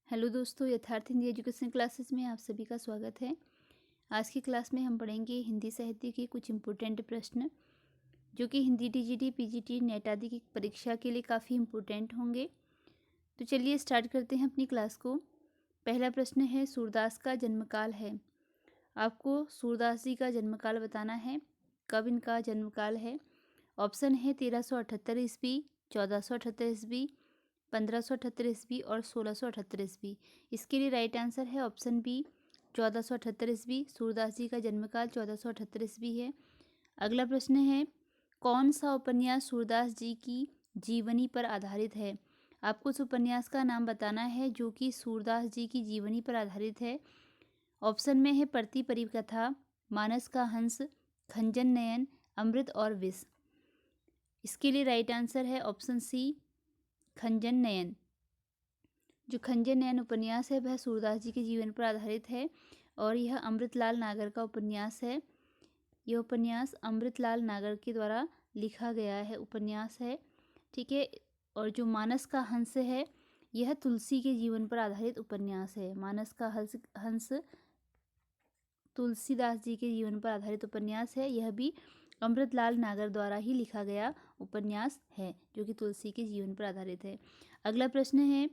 Hello दोस्तों, यथार्थ Hindi education classes में आप सभी का स्वागत है। आज की क्लास में हम पढ़ेंगे हिंदी साहित्य के कुछ इम्पोर्टेंट प्रश्न जो कि हिंदी टीजीटी, पीजीटी, नेट आदि की परीक्षा के लिए काफ़ी इम्पोर्टेंट होंगे। तो चलिए स्टार्ट करते हैं अपनी क्लास को। पहला प्रश्न है, सूरदास का जन्मकाल है। आपको सूरदास जी का जन्मकाल बताना है, कब इनका जन्मकाल है। ऑप्शन है 1378 ईस्वी, 1478 ईस्वी, 1578 ईस्वी और 1678 ईस्वी। इसके लिए राइट आंसर है ऑप्शन बी, 1478 ईस्वी। सूरदास जी का जन्मकाल 1478 ईस्वी है। अगला प्रश्न है, कौन सा उपन्यास सूरदास जी की जीवनी पर आधारित है। आपको उस उपन्यास का नाम बताना है जो कि सूरदास जी की जीवनी पर आधारित है। ऑप्शन में है परती परिकथा, मानस का हंस, खंजन नयन, अमृत और विष। इसके लिए राइट आंसर है ऑप्शन सी, खंजन नयन। जो खंजन नयन उपन्यास है वह सूरदास जी के जीवन पर आधारित है और यह अमृतलाल नागर का उपन्यास है। यह उपन्यास अमृतलाल नागर के द्वारा लिखा गया है उपन्यास है, ठीक है। और जो मानस का हंस है यह तुलसी के जीवन पर आधारित उपन्यास है। मानस का हंस तुलसीदास जी के जीवन पर आधारित उपन्यास है। यह भी अमृतलाल नागर द्वारा ही लिखा गया उपन्यास है जो कि तुलसी के जीवन पर आधारित है। अगला प्रश्न है,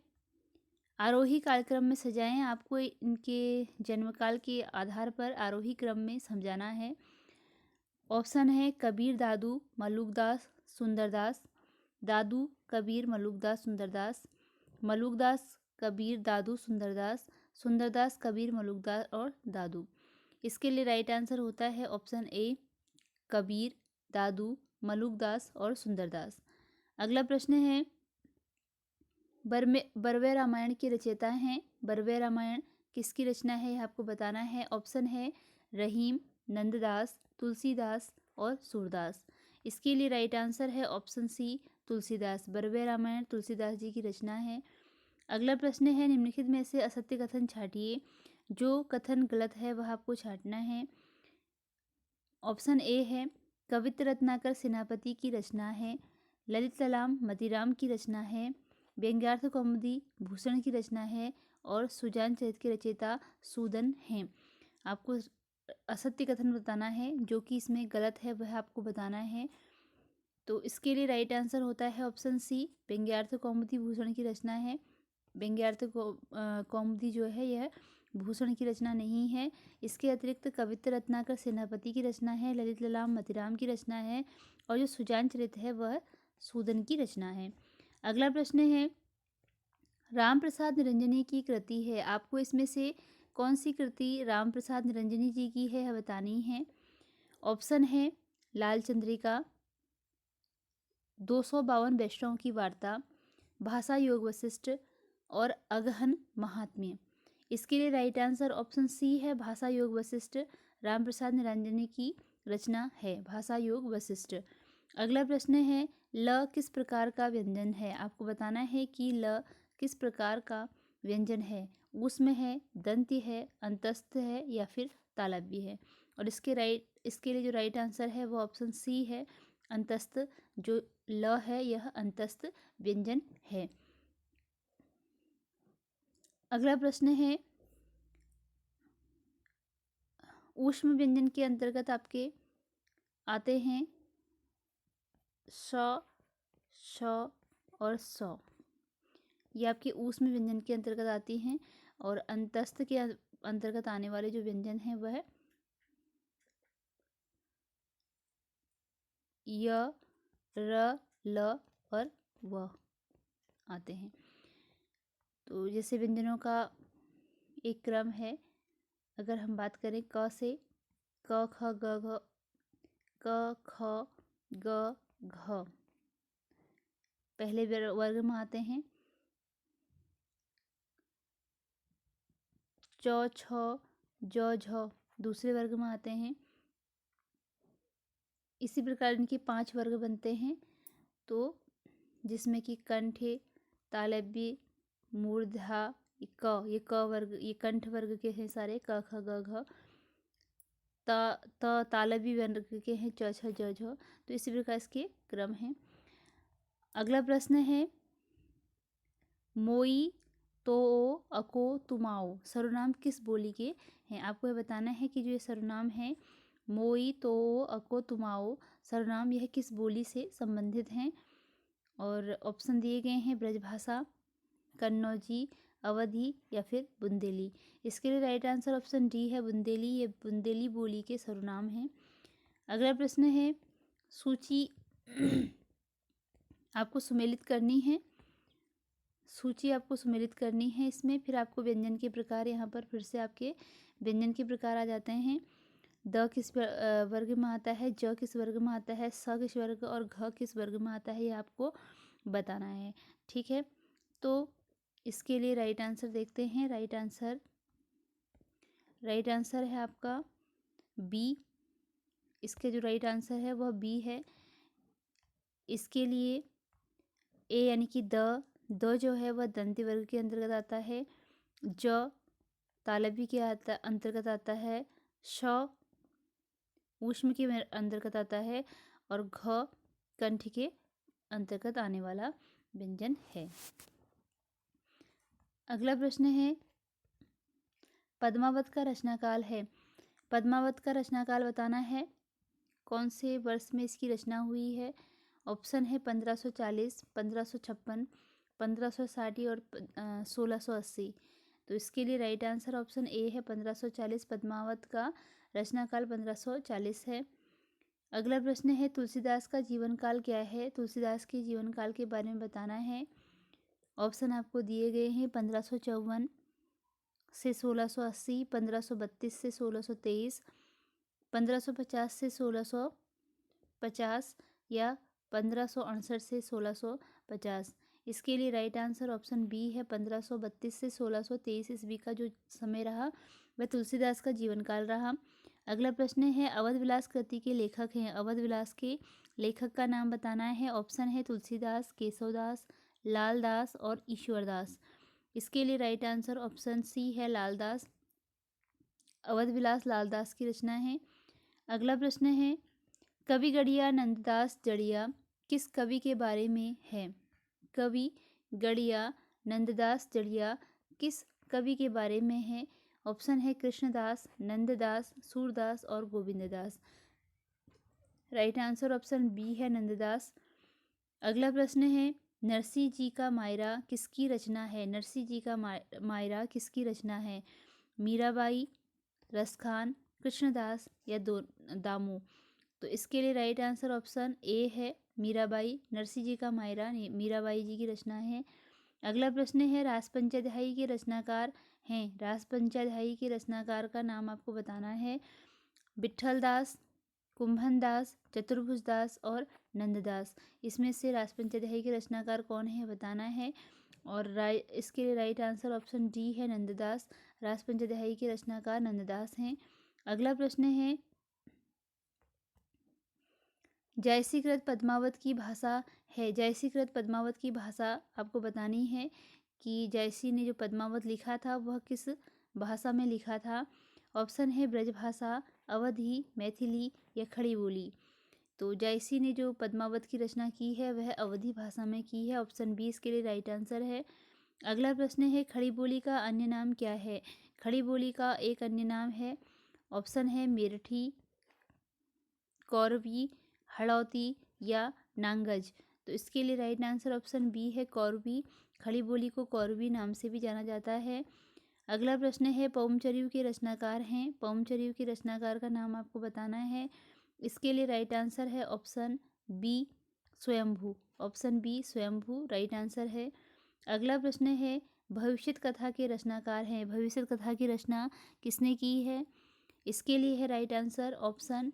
आरोही कालक्रम में सजाएं। आपको इनके जन्मकाल के आधार पर आरोही क्रम में समझाना है। ऑप्शन है कबीर, दादू, मलुकदास, सुंदरदास, दादू, कबीर, मलुकदास, सुंदरदास, मलुकदास, कबीर, दादू, सुंदरदास, सुंदरदास, कबीर, मलुकदास और दादू। इसके लिए राइट आंसर होता है ऑप्शन ए, कबीर, दादू, मलुकदास और सुंदरदास। अगला प्रश्न है, बरवे रामायण के रचयिता हैं। बरवे रामायण किसकी रचना है यह आपको बताना है। ऑप्शन है रहीम, नंददास, तुलसीदास और सूरदास। इसके लिए राइट आंसर है ऑप्शन सी, तुलसीदास। बरवे रामायण तुलसीदास जी की रचना है। अगला प्रश्न है, निम्नलिखित में से असत्य कथन छांटिए। जो कथन गलत है वह आपको छांटना है। ऑप्शन ए है कवित्र रत्नाकर सेनापति की रचना है, ललित ललाम मतीराम की रचना है, व्यंग्यार्थ कौमुदी भूषण की रचना है और सुजान चरित के रचयिता सूदन हैं। आपको असत्य कथन बताना है, जो कि इसमें गलत है वह आपको बताना है। तो इसके लिए राइट आंसर होता है ऑप्शन सी, व्यंग्यार्थ कौमुदी भूषण की रचना है। व्यंग्यार्थ कौमुदी जो है यह भूषण की रचना नहीं है। इसके अतिरिक्त कवित्र रत्नाकर सेनापति की रचना है, ललित ललाम मतीराम की रचना है और जो सुजान चरित है वह सूदन की रचना है। अगला प्रश्न है, राम प्रसाद निरंजनी की कृति है। आपको इसमें से कौन सी कृति राम प्रसाद निरंजनी जी की है यह बतानी है। ऑप्शन है लाल चंद्रिका, 252 वैष्णव की वार्ता, भाषा योग वशिष्ठ और अगहन महात्म्य। इसके लिए राइट आंसर ऑप्शन सी है, भाषा योग वशिष्ठ। राम प्रसाद निरंजनी की रचना है भाषा योग वशिष्ठ। अगला प्रश्न है, ल किस प्रकार का व्यंजन है। आपको बताना है कि ल किस प्रकार का व्यंजन है। उसमें है, दंत्य है, अंतस्थ है या फिर तालव्य है। और इसके लिए जो राइट आंसर है वो ऑप्शन सी है, अंतस्थ। जो ल है यह अंतस्थ व्यंजन है। अगला प्रश्न है, ऊष्म व्यंजन के अंतर्गत आपके आते हैं स, श और स। ये आपके ऊष्म व्यंजन के अंतर्गत आती हैं। और अंतस्थ के अंतर्गत आने वाले जो व्यंजन हैं वह य, र, ल और व आते हैं। तो जैसे व्यंजनों का एक क्रम है, अगर हम बात करें क से, क ख ग घ, क ख ग घ पहले वर्ग में आते हैं। च छ ज झ दूसरे वर्ग में आते हैं। इसी प्रकार इनके 5 वर्ग बनते हैं। तो जिसमें कि कंठ, तालव्य, मूर्धा, ये क वर्ग, ये कंठ वर्ग के हैं सारे, क ख ग घ। तालव्य वर्ग के हैं च छ ज झ। तो इसी प्रकार इसके क्रम हैं। अगला प्रश्न है, मोई तो, अको, तुमाओ सर्वनाम किस बोली के हैं? आपको यह बताना है कि जो ये सर्वनाम है मोई, तो, अको, तुमाओ सर्वनाम यह किस बोली से संबंधित हैं? और ऑप्शन दिए गए हैं ब्रजभाषा, कन्नौजी, अवधी या फिर बुंदेली। इसके लिए राइट आंसर ऑप्शन डी है बुंदेली। ये बुंदेली बोली के सर्वनाम हैं। अगला प्रश्न है सूची आपको सुमेलित करनी है। सूची आपको सुमेलित करनी है इसमें। फिर आपको व्यंजन के प्रकार, यहाँ पर फिर से आपके व्यंजन के प्रकार आ जाते हैं। द किस वर्ग में आता है, ज किस वर्ग में आता है, स किस वर्ग और घ किस वर्ग में आता है, ये आपको बताना है। ठीक है, तो इसके लिए राइट आंसर देखते हैं। राइट आंसर है आपका बी। इसके जो राइट आंसर है वह बी है। इसके लिए ए यानी कि द जो है वह दंती वर्ग के अंतर्गत आता है। ज तालव्य के अंतर्गत आता है। श ऊष्म के अंतर्गत आता है और घ कंठ के अंतर्गत आने वाला व्यंजन है। अगला प्रश्न है पद्मावत का रचनाकाल है। पद्मावत का रचनाकाल बताना है। कौन से वर्ष में इसकी रचना हुई है? ऑप्शन है 1540, 1556, 1560 और 1680। तो इसके लिए राइट आंसर ऑप्शन ए है 1540। पद्मावत का रचनाकाल 1540 है। अगला प्रश्न है तुलसीदास का जीवन काल क्या है? तुलसीदास के जीवन काल के बारे में बताना है। ऑप्शन आपको दिए गए हैं 1554 से 1680, 1532 से 1623, 1550 से 1650 या 1568 से 1650। इसके लिए राइट आंसर ऑप्शन बी है 1532 से 1623 ईस्वी का जो समय रहा वह तुलसीदास का जीवन काल रहा। अगला प्रश्न है अवध विलास कृति के लेखक हैं। अवध विलास के लेखक का नाम बताना है। ऑप्शन है तुलसीदास, केशवदास, लालदास और ईश्वरदास। इसके लिए राइट आंसर ऑप्शन सी है लालदास। अवध विलास लालदास की रचना है। अगला प्रश्न है कवि गढ़िया नंददास जड़िया किस कवि के बारे में है? कवि गढ़िया नंददास जड़िया किस कवि के बारे में है? ऑप्शन है कृष्णदास, नंददास, सूरदास और Govinddas. Right answer option B है नंददास। अगला प्रश्न है नरसिंह जी का मायरा किसकी रचना है? नरसिंह जी का मायरा किसकी रचना है? मीराबाई, रसखान, कृष्णदास या दामू। तो इसके लिए राइट आंसर ऑप्शन ए है मीराबाई। नरसिंह जी का मायरा मीराबाई जी की रचना है। अगला प्रश्न है रासपंचाध्यायी के रचनाकार हैं। रासपंचाध्यायी के रचनाकार का नाम आपको बताना है। विट्ठल दास, कुंभन दास, चतुर्भुज दास और नंददास। इसमें से रासपंचाध्यायी के रचनाकार कौन है बताना है। और इसके लिए राइट आंसर ऑप्शन डी है नंददास। रासपंचाध्यायी के रचनाकार नंददास हैं। अगला प्रश्न है जयसीकृत पद्मावत की भाषा है। जयसीकृत पद्मावत की भाषा आपको बतानी है कि जयसी ने जो पद्मावत लिखा था वह किस भाषा में लिखा था। ऑप्शन है ब्रजभाषा, अवधी, मैथिली या खड़ी बोली। तो जयसी ने जो पद्मावत की रचना की है वह अवधी भाषा में की है। ऑप्शन बी इसके लिए राइट आंसर है। अगला प्रश्न है खड़ी बोली का अन्य नाम क्या है? खड़ी बोली का एक अन्य नाम है। ऑप्शन है मेरठी, कौरवी, हड़ौती या नांगज। तो इसके लिए राइट आंसर ऑप्शन बी है कौरवी। खड़ी बोली को कौरवी नाम से भी जाना जाता है। अगला प्रश्न है पौमचरियु के रचनाकार हैं। पौमचरियु के रचनाकार का नाम आपको बताना है। इसके लिए राइट आंसर है ऑप्शन बी स्वयंभू। ऑप्शन बी स्वयंभू राइट आंसर है। अगला प्रश्न है भविष्यत कथा के रचनाकार हैं। भविष्यत कथा की रचना किसने की है? इसके लिए है right answer option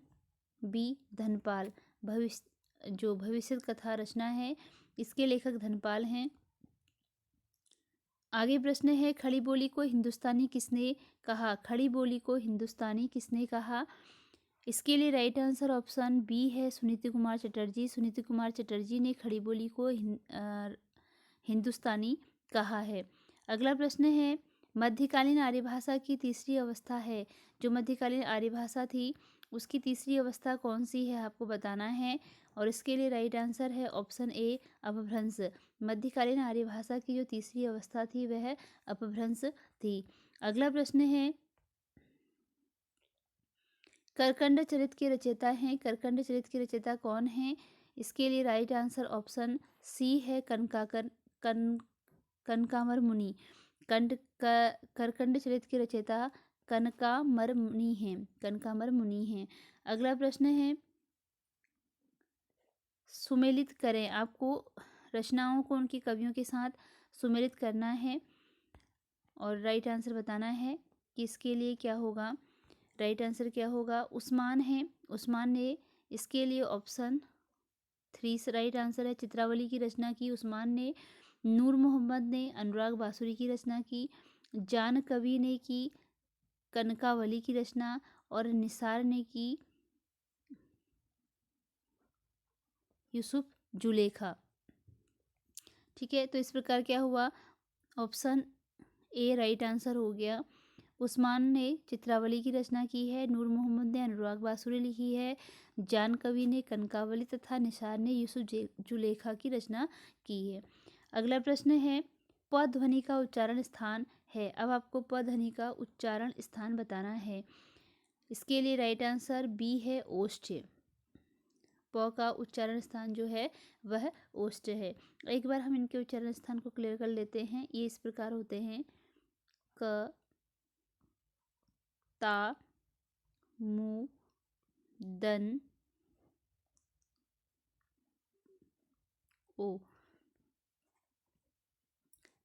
B Dhanpal. भविष्यत कथा रचना है इसके लेखक धनपाल हैं। आगे प्रश्न है खड़ी बोली को हिंदुस्तानी किसने कहा? खड़ी बोली को हिंदुस्तानी किसने कहा? इसके लिए राइट आंसर ऑप्शन बी है सुनीति कुमार चटर्जी। सुनीति कुमार चटर्जी ने खड़ी बोली को हिंदुस्तानी कहा है। अगला प्रश्न है मध्यकालीन आर्य भाषा की तीसरी अवस्था है। जो मध्यकालीन आर्य भाषा थी उसकी तीसरी अवस्था कौन सी है आपको बताना है। और इसके लिए राइट आंसर है ऑप्शन ए अपभ्रंश। मध्यकालीन आर्य भाषा की जो तीसरी अवस्था थी वह अपभ्रंश थी। अगला प्रश्न है, करकंड चरित के रचयिता हैं। करकंड चरित के रचयिता कौन हैं? इसके लिए राइट आंसर ऑप्शन सी है, कनकामर मुनि। करकंड चरित के रचयिता कनकामर मुनि हैं। कनकामर मुनि हैं। अगला प्रश्न है, सुमेलित करें। आपको रचनाओं को उनके कवियों के साथ सुमेलित करना है और राइट आंसर बताना है कि इसके लिए क्या होगा। राइट आंसर क्या होगा? उस्मान है। उस्मान ने इसके लिए ऑप्शन 3 राइट आंसर है। चित्रावली की रचना की उस्मान ने। नूर मोहम्मद ने अनुराग बासुरी की रचना की। जान कवि ने की कनकावली की रचना और निसार ने की यूसुफ जुलेखा। ठीक है, तो इस प्रकार क्या हुआ? ऑप्शन ए राइट आंसर हो गया। उस्मान ने चित्रावली की रचना की है, नूर मोहम्मद ने अनुराग बासुरी लिखी है, जान कवि ने कनकावली तथा निसार ने यूसुफ जुलेखा की रचना की है। अगला प्रश्न है, प ध्वनि का उच्चारण स्थान है। अब आपको प ध्वनि का उच्चारण स्थान बताना है। इसके लिए राइट आंसर बी है, ओष्ठ। प का उच्चारण स्थान जो है वह ओष्ठ है। एक बार हम इनके उच्चारण स्थान को क्लियर कर लेते हैं। ये इस प्रकार होते हैं, क, ता, मु, दन, ओ।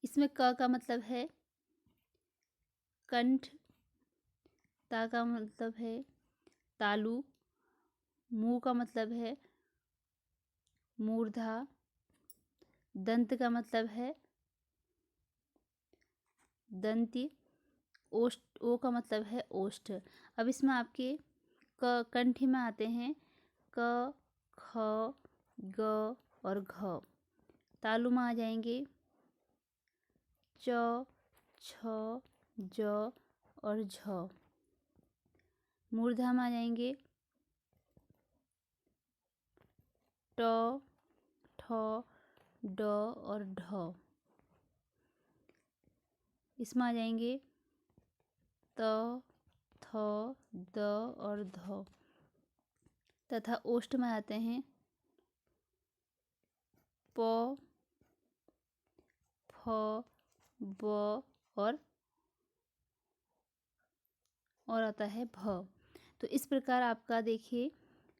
इसमें क का मतलब है कंठ, ता का मतलब है तालु, मु का मतलब है मूर्धा, दंत का मतलब है दंती, ओष्ठ, ओ का मतलब है ओष्ठ। अब इसमें आपके कंठ में आते हैं क, ख, ग और घ। तालु में आ जाएंगे च, छ, ज और झ। मूर्धा में आ जाएंगे ट, ठ, ड और ढ। इसमें आ जाएंगे त, थ, द और ध। तथा ओष्ठ में आते हैं प, फ, ब और आता है भ। तो इस प्रकार आपका देखिए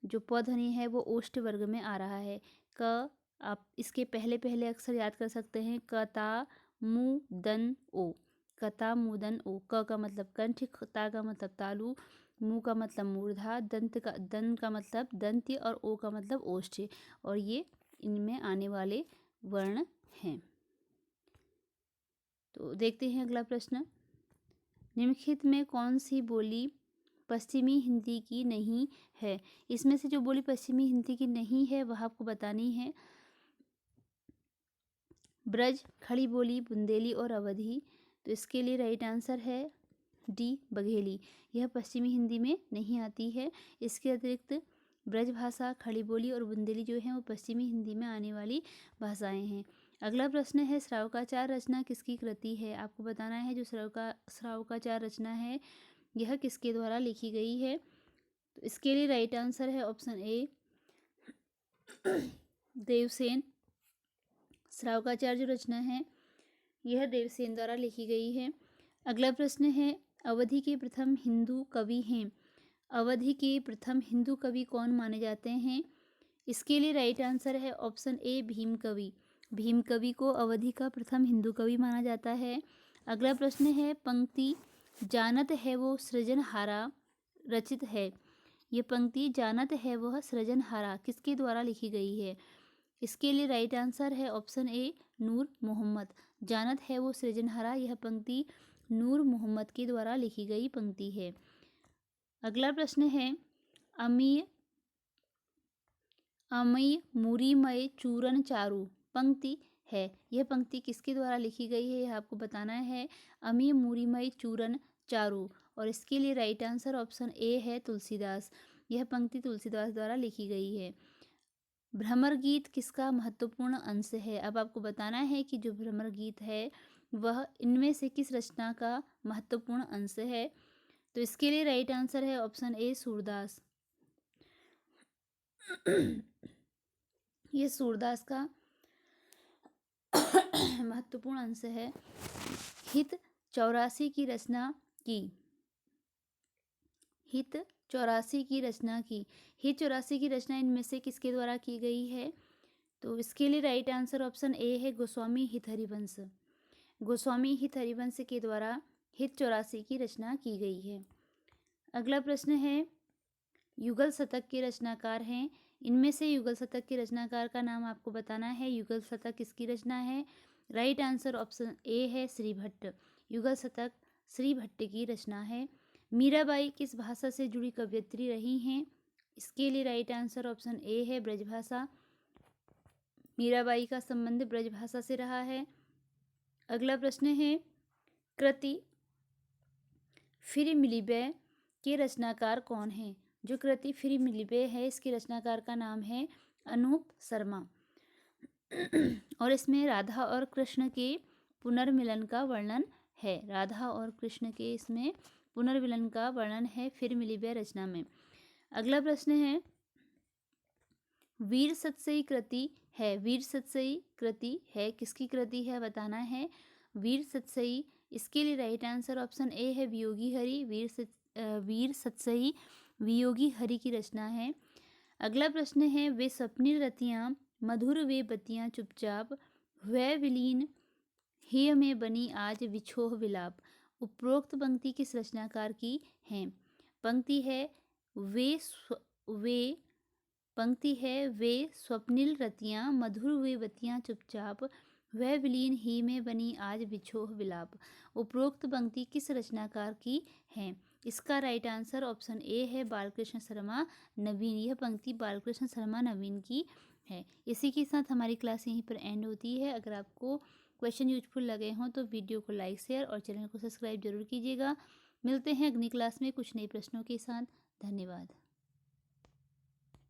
जो प ध्वनि है वो ओष्ठ वर्ग में आ रहा है। क, आप इसके पहले पहले अक्षर याद कर सकते हैं, क, ता, मु, दन, ओ। कता, मुदन, ओ। क का मतलब कंठ, ता का मतलब तालु, मु का मतलब मूर्धा, दन का मतलब दंत्य और ओ का मतलब ओष्ठ। और ये इनमें आने वाले वर्ण हैं। तो देखते हैं अगला प्रश्न, निम्नलिखित में कौन सी बोली पश्चिमी हिंदी की नहीं है? इसमें से जो बोली पश्चिमी हिंदी की नहीं है वह आपको बतानी है। ब्रज, खड़ी बोली, बुंदेली और अवधी। तो इसके लिए राइट आंसर है डी, बघेली। यह पश्चिमी हिंदी में नहीं आती है। इसके अतिरिक्त ब्रज भाषा, खड़ी बोली और बुंदेली जो है वो पश्चिमी हिंदी में आने वाली भाषाएं हैं। अगला प्रश्न है, श्रावकाचार रचना किसकी कृति है? आपको बताना है जो श्रावकाचार रचना है यह किसके द्वारा लिखी गई है। तो इसके लिए राइट आंसर है ऑप्शन ए, देवसेन। श्रावकाचार जो रचना है यह देवसेन द्वारा लिखी गई है। अगला प्रश्न है, अवधि के प्रथम हिंदू कवि हैं। अवधि के प्रथम हिंदू कवि कौन माने जाते हैं? इसके लिए राइट आंसर है ऑप्शन ए, भीम कवि। भीम कवि को अवधि का प्रथम हिंदू कवि माना जाता है। अगला प्रश्न है, पंक्ति जानत है वो सृजनहारा रचित है। ये पंक्ति जानत है वह सृजनहारा किसके द्वारा लिखी गई है? इसके लिए राइट आंसर है ऑप्शन ए, नूर मोहम्मद। जानत है वो सृजनहारा, यह पंक्ति नूर मोहम्मद के द्वारा लिखी गई पंक्ति है। अगला प्रश्न है, अमीय मूरीमय चूरन चारु पंक्ति है। यह पंक्ति किसके द्वारा लिखी गई है यह आपको बताना है। अमीय मूरीमय चूरन चारु। और इसके लिए राइट आंसर ऑप्शन ए है, तुलसीदास। यह पंक्ति तुलसीदास द्वारा लिखी गई है। भ्रमर गीत किसका महत्वपूर्ण अंश है? अब आपको बताना है कि जो भ्रमर गीत है वह इनमें से किस रचना का महत्वपूर्ण अंश है। तो इसके लिए राइट आंसर है ऑप्शन ए सूरदास। ये सूरदास का महत्वपूर्ण अंश है। हित 84 की रचना की। हित 84 की रचना की। हित 84 की रचना इनमें से किसके द्वारा की गई है? तो इसके लिए राइट आंसर ऑप्शन ए है गोस्वामी हित हरिवंश। गोस्वामी हित हरिवंश के द्वारा हित 84 की रचना की गई है। अगला प्रश्न है, युगल शतक के रचनाकार हैं। इनमें से युगल शतक के रचनाकार का नाम आपको बताना है। युगल शतक किसकी रचना है? राइट आंसर ऑप्शन ए है श्री भट्ट। युगल शतक श्री भट्ट की रचना है। मीराबाई किस भाषा से जुड़ी कवयित्री रही हैं? इसके लिए राइट आंसर ऑप्शन ए है ब्रजभाषा। मीराबाई का संबंध ब्रजभाषा से रहा है। अगला प्रश्न है, कृति फिर मिलिबे के रचनाकार कौन हैं? जो कृति फिर मिलिबे है इसके रचनाकार का नाम है अनूप शर्मा। और इसमें राधा और कृष्ण के पुनर्मिलन का वर्णन है। राधा और कृष्ण के इसमें पुनर्मिलन का वर्णन है फिर मिलिबे रचना में। अगला प्रश्न है, वीर सतसई कृति है। वीर सतसई कृति है किसकी कृति है बताना है। वीर सतसई, इसके लिए राइट आंसर ऑप्शन ए है वियोगी हरि। वीर सतसई वियोगी हरि की रचना है। अगला प्रश्न है, वे स्वप्निल रतियाँ मधुर वे बतियाँ चुपचाप वह विलीन हेय में बनी आज विछोह विलाप। उपरोक्त पंक्ति किस रचनाकार की हैं? पंक्ति है वे स्वप्निल रतियाँ मधुर वे बतियाँ चुपचाप वह विलीन ही में बनी आज विछोह विलाप। उपरोक्त पंक्ति किस रचनाकार की है? इसका राइट आंसर ऑप्शन ए है बालकृष्ण शर्मा नवीन। यह पंक्ति बालकृष्ण शर्मा नवीन की है। इसी के साथ हमारी क्लास यहीं पर एंड होती है। अगर आपको क्वेश्चन यूजफुल लगे हों तो वीडियो को लाइक शेयर और चैनल को सब्सक्राइब जरूर कीजिएगा। मिलते हैं अगली क्लास में कुछ नए प्रश्नों के साथ। धन्यवाद।